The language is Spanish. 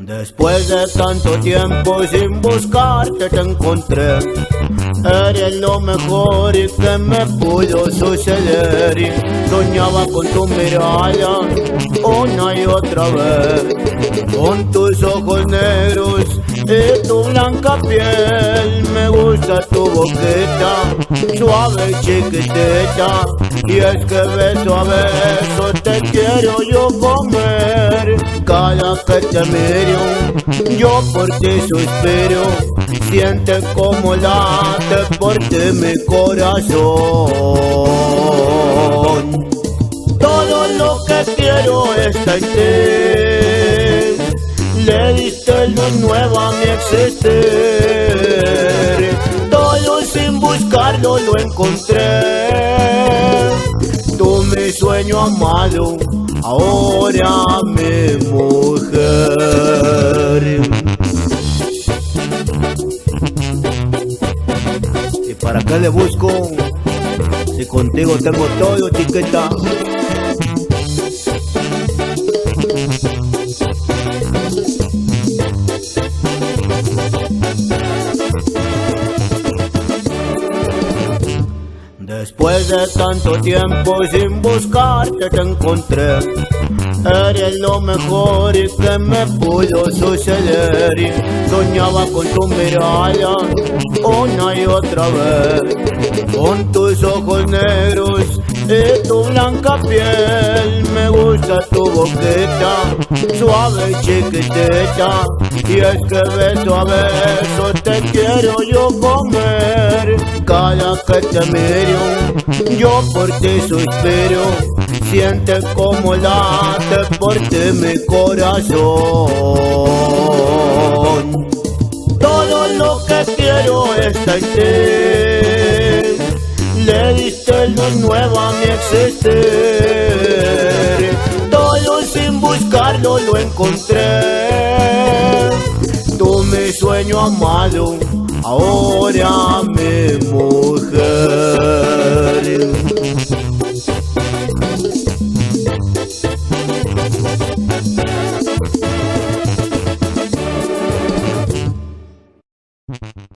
Después de tanto tiempo sin buscarte te encontré. Eres lo mejor y que me pudo suceder. Y soñaba con tu mirada una y otra vez, con tus ojos negros y tu blanca piel. Me gusta tu boquita, suave y chiquitita, y es que beso a beso te quiero yo comer. Cada que te miro, yo por ti suspiro, siente como late por ti mi corazón. Todo lo que quiero está en ti, le diste luz nueva a mi existir. Todo sin buscarlo lo encontré, tú mi sueño amado, ahora mi mujer. ¿Y para qué le busco si contigo tengo todo, chiquita? Después de tanto tiempo sin buscarte te encontré. Eres lo mejor y que me pudo suceder. Y soñaba con tu mirada una y otra vez, con tus ojos negros y tu blanca piel. Me gusta tu boquita, suave y chiquitita, y es que beso a beso te quiero yo comer. Cada que te miro, yo por ti suspiro, siente como late por ti mi corazón. Todo lo que quiero está en ti, le diste luz nueva a mi existir. Todo sin buscarlo lo encontré, tú mi sueño amado, ahora mi